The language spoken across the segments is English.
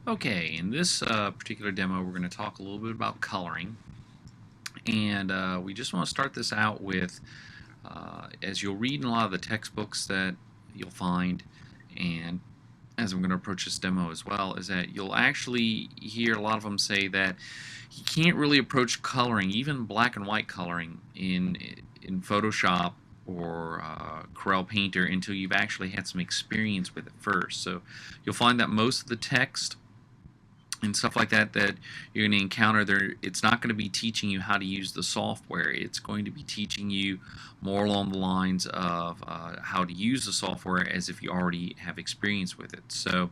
Okay, in this particular demo, we're going to talk a little bit about coloring, and we just want to start this out with, as you'll read in a lot of the textbooks that you'll find, and as I'm going to approach this demo as well, is that you'll actually hear a lot of them say that you can't really approach coloring, even black and white coloring, in Photoshop or Corel Painter until you've actually had some experience with it first. So you'll find that most of the text and stuff like that you're going to encounter there, it's not going to be teaching you how to use the software. It's going to be teaching you more along the lines of how to use the software as if you already have experience with it. So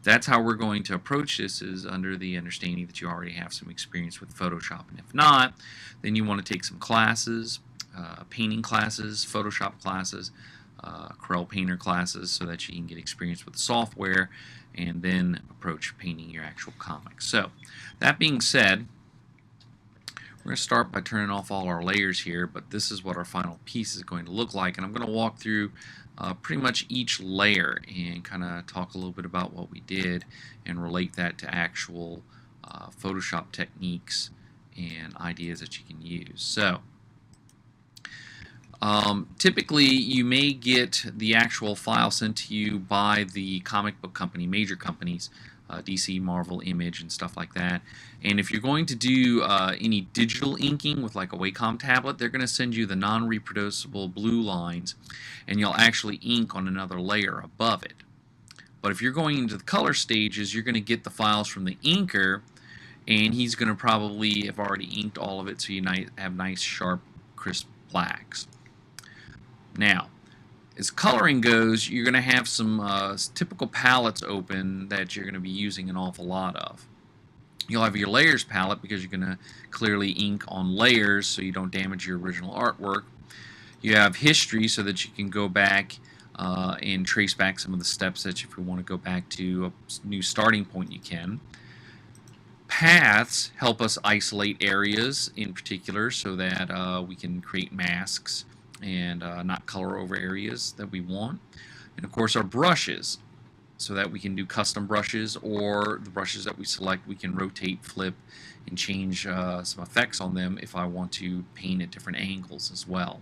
that's how we're going to approach this, is under the understanding that you already have some experience with Photoshop. And if not, then you want to take some classes, painting classes, Photoshop classes, Corel Painter classes, so that you can get experience with the software and then approach painting your actual comics. So that being said, we're going to start by turning off all our layers here, but this is what our final piece is going to look like, and I'm going to walk through pretty much each layer and kind of talk a little bit about what we did and relate that to actual Photoshop techniques and ideas that you can use. So typically, you may get the actual file sent to you by the comic book company, major companies, DC, Marvel, Image, and stuff like that. And if you're going to do any digital inking with like a Wacom tablet, they're going to send you the non-reproducible blue lines, and you'll actually ink on another layer above it. But if you're going into the color stages, you're going to get the files from the inker, and he's going to probably have already inked all of it, so you have nice, sharp, crisp blacks. Now, as coloring goes, you're going to have some typical palettes open that you're going to be using an awful lot of. You'll have your layers palette because you're going to clearly ink on layers so you don't damage your original artwork. You have history so that you can go back and trace back some of the steps that if you want to go back to a new starting point, you can. Paths help us isolate areas in particular so that we can create masks and not color over areas that we want. And of course our brushes, so that we can do custom brushes, or the brushes that we select we can rotate, flip, and change some effects on them if I want to paint at different angles as well.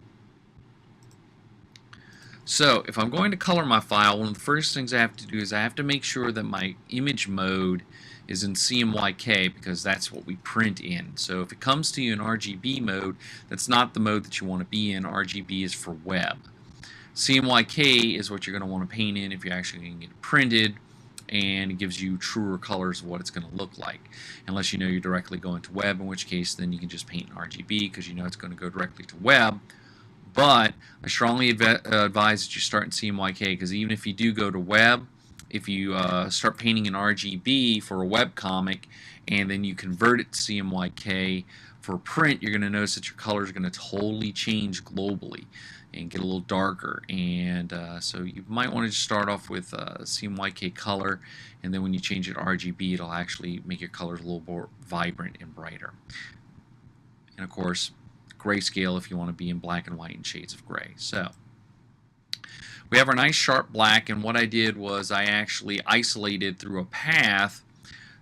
So if I'm going to color my file, one of the first things I have to do is I have to make sure that my image mode is in CMYK, because that's what we print in. So if it comes to you in RGB mode, that's not the mode that you want to be in. RGB is for web. CMYK is what you're going to want to paint in if you're actually going to get it printed, and it gives you truer colors of what it's going to look like. Unless you know you're directly going to web, in which case then you can just paint in RGB because you know it's going to go directly to web. But I strongly advise that you start in CMYK, because even if you do go to web, if you start painting in RGB for a web comic and then you convert it to CMYK for print, you're going to notice that your color is going to totally change globally and get a little darker. And so you might want to just start off with CMYK color, and then when you change it to RGB, it'll actually make your colors a little more vibrant and brighter. And of course, grayscale if you want to be in black and white and shades of gray. So we have our nice sharp black, and what I did was I actually isolated through a path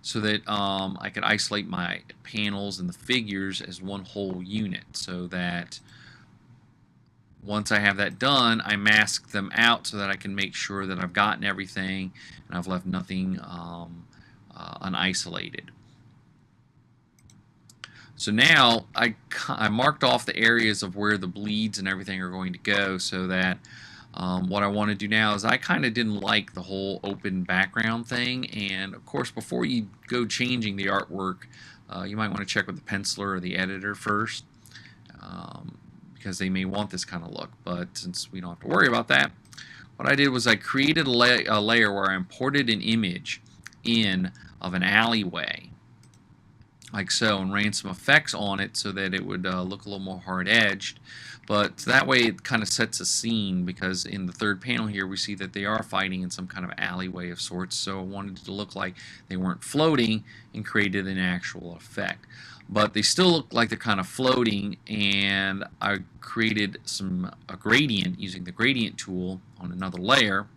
so that I could isolate my panels and the figures as one whole unit, so that once I have that done, I mask them out so that I can make sure that I've gotten everything and I've left nothing unisolated. So now I marked off the areas of where the bleeds and everything are going to go, so that what I want to do now is I kind of didn't like the whole open background thing, and of course before you go changing the artwork, you might want to check with the penciler or the editor first, because they may want this kind of look. But since we don't have to worry about that, what I did was I created a layer where I imported an image in of an alleyway, like so, and ran some effects on it so that it would look a little more hard-edged. But that way it kind of sets a scene, because in the third panel here we see that they are fighting in some kind of alleyway of sorts, so I wanted it to look like they weren't floating and created an actual effect. But they still look like they're kind of floating, and I created a gradient using the gradient tool on another layer,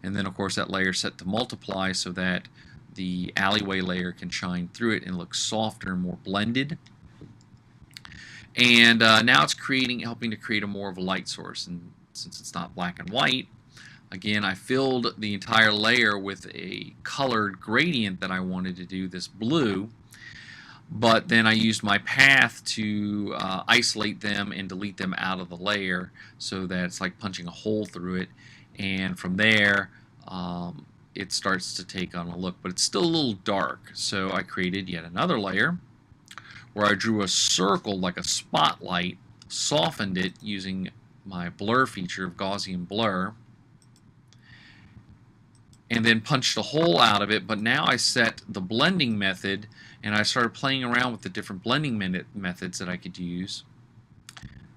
and then of course that layer set to multiply so that the alleyway layer can shine through it and look softer and more blended. And now it's helping to create a more of a light source. And since it's not black and white, again, I filled the entire layer with a colored gradient that I wanted to do, this blue. But then I used my path to isolate them and delete them out of the layer, so that it's like punching a hole through it. And from there, it starts to take on a look, but it's still a little dark. So I created yet another layer where I drew a circle like a spotlight, softened it using my blur feature of Gaussian blur, and then punched a hole out of it. But now I set the blending method, and I started playing around with the different blending methods that I could use.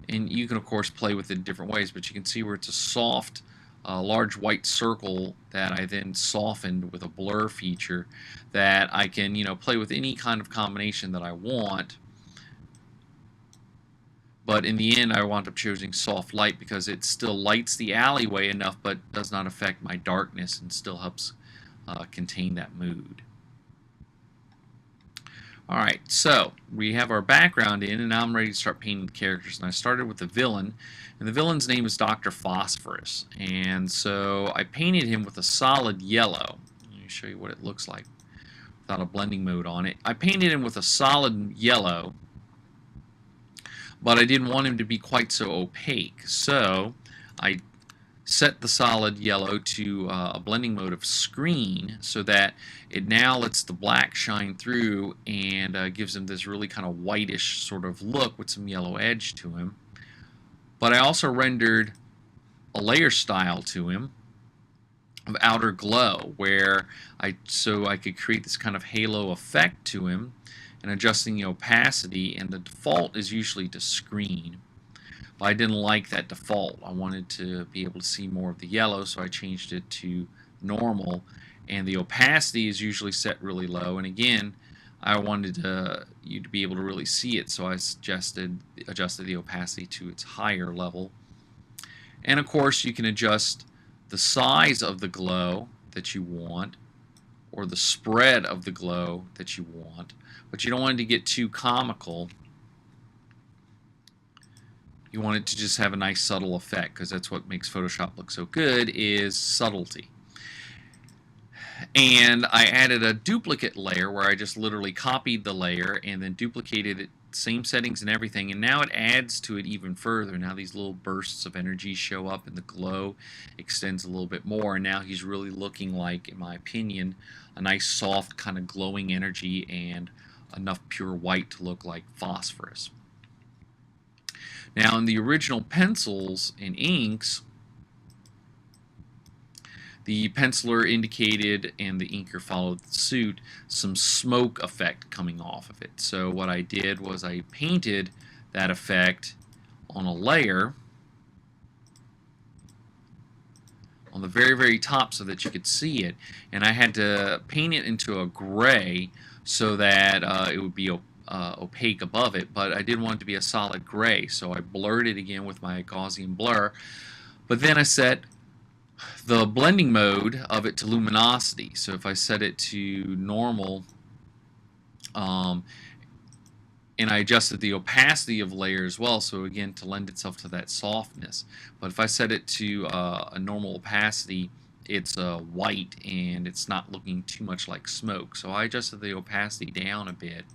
And you can, of course, play with it in different ways, but you can see where it's a soft, large white circle that I then softened with a blur feature that I can, play with any kind of combination that I want. But in the end, I wound up choosing soft light because it still lights the alleyway enough, but does not affect my darkness and still helps contain that mood. Alright, so we have our background in, and now I'm ready to start painting the characters. And I started with the villain, and the villain's name is Dr. Phosphorus. And so I painted him with a solid yellow. Let me show you what it looks like without a blending mode on it. I painted him with a solid yellow, but I didn't want him to be quite so opaque. So I set the solid yellow to a blending mode of screen, so that it now lets the black shine through and gives him this really kind of whitish sort of look with some yellow edge to him. But I also rendered a layer style to him of outer glow, where so I could create this kind of halo effect to him, and adjusting the opacity, and the default is usually to screen. But I didn't like that default. I wanted to be able to see more of the yellow, so I changed it to normal, and the opacity is usually set really low. And again, I wanted you to be able to really see it, so I adjusted the opacity to its higher level. And of course, you can adjust the size of the glow that you want, or the spread of the glow that you want, but you don't want it to get too comical. You want it to just have a nice subtle effect, because that's what makes Photoshop look so good, is subtlety. And I added a duplicate layer where I just literally copied the layer and then duplicated it, same settings and everything, and now it adds to it even further. Now these little bursts of energy show up and the glow extends a little bit more, and now he's really looking like, in my opinion, a nice soft kind of glowing energy and enough pure white to look like phosphorus. Now in the original pencils and inks, the penciler indicated and the inker followed suit some smoke effect coming off of it. So what I did was I painted that effect on a layer on the very, very top so that you could see it, and I had to paint it into a gray so that it would be opaque above it, but I didn't want it to be a solid gray, so I blurred it again with my Gaussian blur. But then I set the blending mode of it to luminosity. So if I set it to normal, and I adjusted the opacity of the layer as well, so again to lend itself to that softness. But if I set it to a normal opacity, it's white and it's not looking too much like smoke. So I adjusted the opacity down a bit,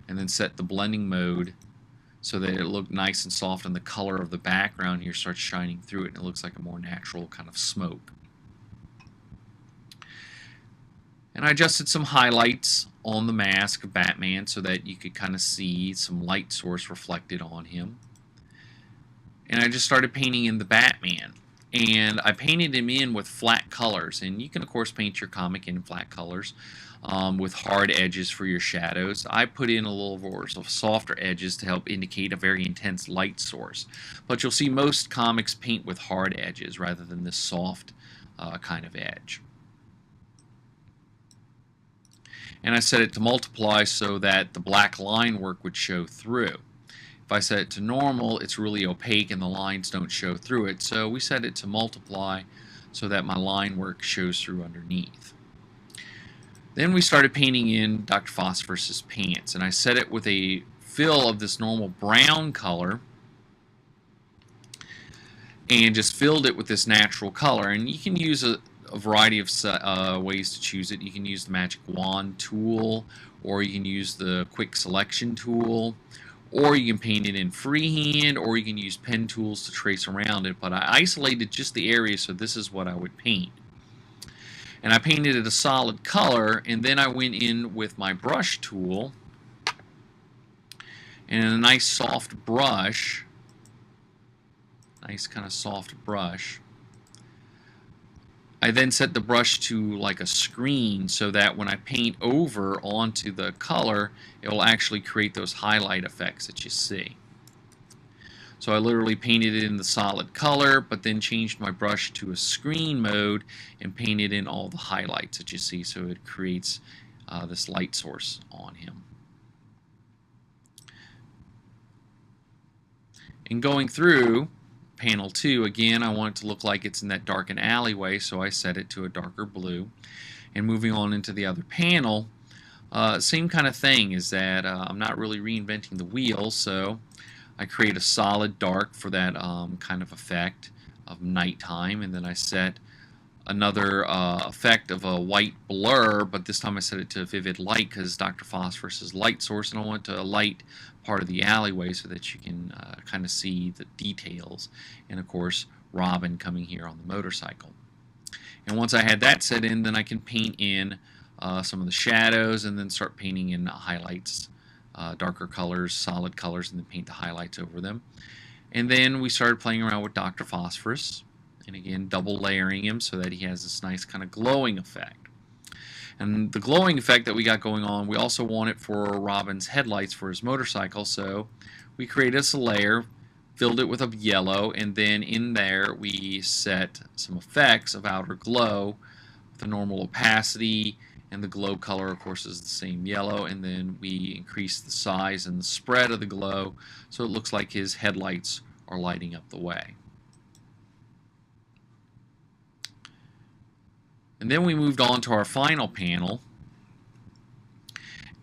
and then set the blending mode so that it looked nice and soft, and the color of the background here starts shining through it, and it looks like a more natural kind of smoke. And I adjusted some highlights on the mask of Batman so that you could kind of see some light source reflected on him. And I just started painting in the Batman. And I painted him in with flat colors, and you can of course paint your comic in flat colors with hard edges for your shadows. I put in a little more of softer edges to help indicate a very intense light source. But you'll see most comics paint with hard edges rather than this soft kind of edge. And I set it to multiply so that the black line work would show through. If I set it to normal, it's really opaque and the lines don't show through it. So we set it to multiply so that my line work shows through underneath. Then we started painting in Dr. Phosphorus's pants, and I set it with a fill of this normal brown color and just filled it with this natural color. And you can use a variety of ways to choose it. You can use the magic wand tool, or you can use the quick selection tool, or you can paint it in freehand, or you can use pen tools to trace around it. But I isolated just the area, so this is what I would paint. And I painted it a solid color, and then I went in with my brush tool and a nice soft brush, nice kind of soft brush. I then set the brush to like a screen so that when I paint over onto the color, it will actually create those highlight effects that you see. So I literally painted it in the solid color, but then changed my brush to a screen mode and painted in all the highlights that you see, so it creates this light source on him. And going through panel 2, again, I want it to look like it's in that darkened alleyway, so I set it to a darker blue. And moving on into the other panel, same kind of thing, is that I'm not really reinventing the wheel, so I create a solid dark for that kind of effect of nighttime, and then I set another effect of a white blur, but this time I set it to vivid light because Dr. Phosphorus is light source, and I want to light part of the alleyway so that you can kind of see the details, and of course Robin coming here on the motorcycle. And once I had that set in, then I can paint in some of the shadows and then start painting in highlights, darker colors, solid colors, and then paint the highlights over them. And then we started playing around with Dr. Phosphorus, and again double layering him so that he has this nice kind of glowing effect. And the glowing effect that we got going on, we also want it for Robin's headlights for his motorcycle, so we created us a layer, filled it with a yellow, and then in there we set some effects of outer glow with the normal opacity, and the glow color of course is the same yellow, and then we increase the size and the spread of the glow so it looks like his headlights are lighting up the way. And then we moved on to our final panel,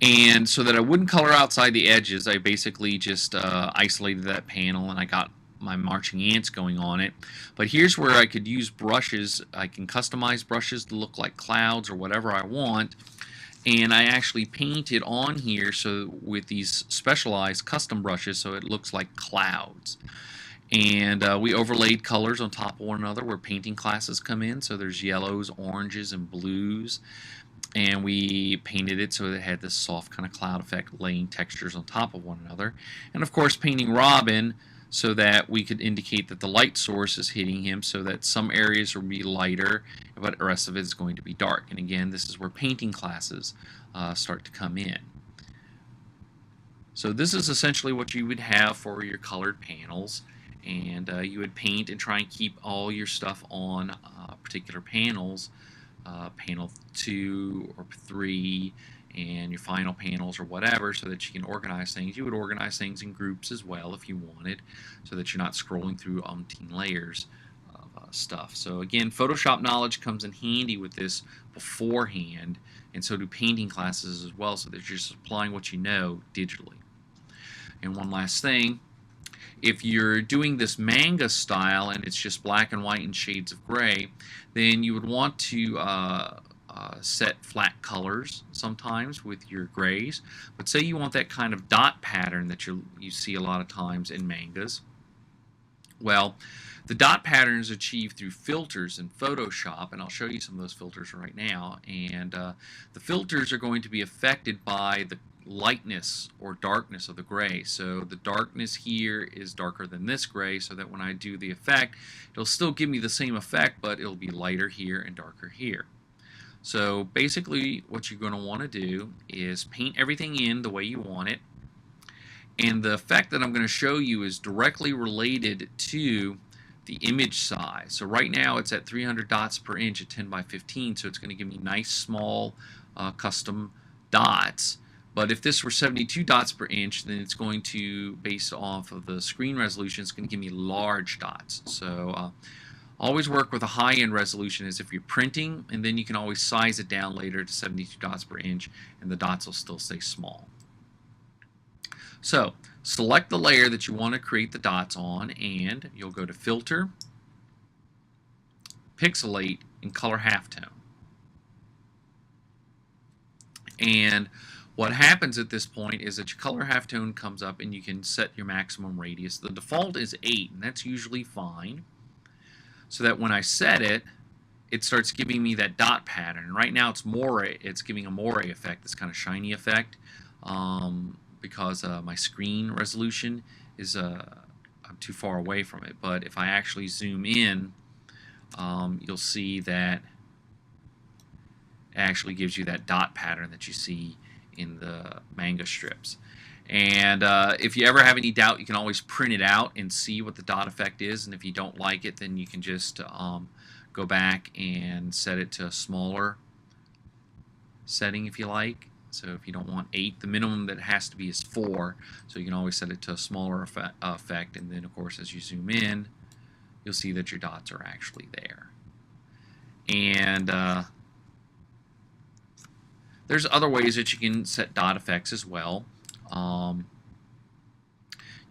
and so that I wouldn't color outside the edges, I basically just isolated that panel, and I got my marching ants going on it. But here's where I could use brushes. I can customize brushes to look like clouds or whatever I want, and I actually painted on here so with these specialized custom brushes so it looks like clouds. And we overlaid colors on top of one another where painting classes come in, so there's yellows, oranges, and blues, and we painted it so it had this soft kind of cloud effect, laying textures on top of one another. And of course painting Robin so that we could indicate that the light source is hitting him, so that some areas will be lighter but the rest of it is going to be dark. And again, this is where painting classes start to come in. So this is essentially what you would have for your colored panels, and you would paint and try and keep all your stuff on particular panels, panel 2 or 3, and your final panels or whatever, so that you can organize things. You would organize things in groups as well if you wanted, so that you're not scrolling through umpteen layers of stuff. So again, Photoshop knowledge comes in handy with this beforehand, and so do painting classes as well, so that you're just applying what you know digitally. And one last thing, if you're doing this manga style and it's just black and white and shades of gray, then you would want to set flat colors sometimes with your grays. But say you want that kind of dot pattern that you see a lot of times in mangas. Well, the dot pattern is achieved through filters in Photoshop, and I'll show you some of those filters right now. And the filters are going to be affected by the lightness or darkness of the gray. So the darkness here is darker than this gray, so that when I do the effect, it'll still give me the same effect, but it'll be lighter here and darker here. So basically what you're going to want to do is paint everything in the way you want it, and the effect that I'm going to show you is directly related to the image size. So right now it's at 300 dots per inch at 10 by 15, so it's going to give me nice small custom dots. But if this were 72 dots per inch, then it's going to, based off of the screen resolution, it's going to give me large dots. So Always work with a high-end resolution as if you're printing, and then you can always size it down later to 72 dots per inch, and the dots will still stay small. So select the layer that you want to create the dots on, and you'll go to Filter, Pixelate, and Color Halftone. And what happens at this point is that your color halftone comes up and you can set your maximum radius. The default is 8, and that's usually fine. So that when I set it, it starts giving me that dot pattern. Right now it's giving a moire effect, this kind of shiny effect, because my screen resolution is I'm too far away from it. But if I actually zoom in, you'll see that it actually gives you that dot pattern that you see in the manga strips. And if you ever have any doubt, you can always print it out and see what the dot effect is. And if you don't like it, then you can just go back and set it to a smaller setting if you like. So if you don't want 8, the minimum that it has to be is 4. So you can always set it to a smaller effect. And then, of course, as you zoom in, you'll see that your dots are actually there. And there's other ways that you can set dot effects as well.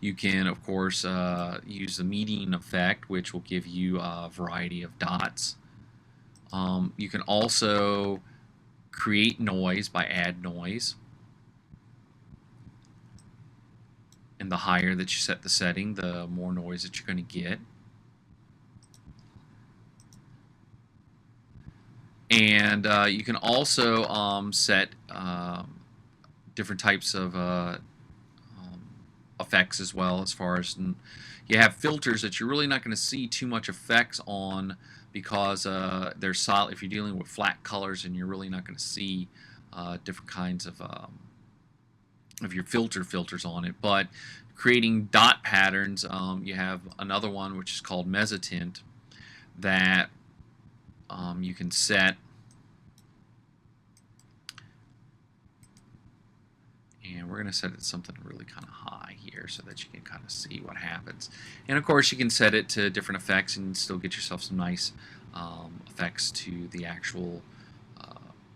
You can, of course, use the median effect, which will give you a variety of dots. You can also create noise by add noise. And the higher that you set the setting, the more noise that you're going to get. And you can also set different types of effects as well, as far as you have filters that you're really not going to see too much effects on, because they're solid. If you're dealing with flat colors, and you're really not going to see different kinds of your filters on it. But creating dot patterns, you have another one which is called Mezzotint that you can set. And we're going to set it to something really kind of high here so that you can kind of see what happens. And of course you can set it to different effects and still get yourself some nice effects to the actual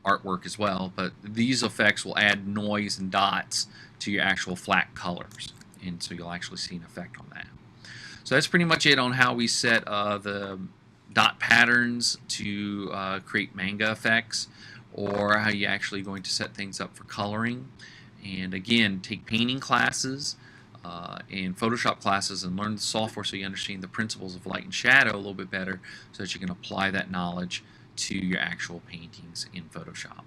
artwork as well. But these effects will add noise and dots to your actual flat colors. And so you'll actually see an effect on that. So that's pretty much it on how we set the dot patterns to create manga effects, or how you're actually going to set things up for coloring. And again, take painting classes and Photoshop classes and learn the software so you understand the principles of light and shadow a little bit better, so that you can apply that knowledge to your actual paintings in Photoshop.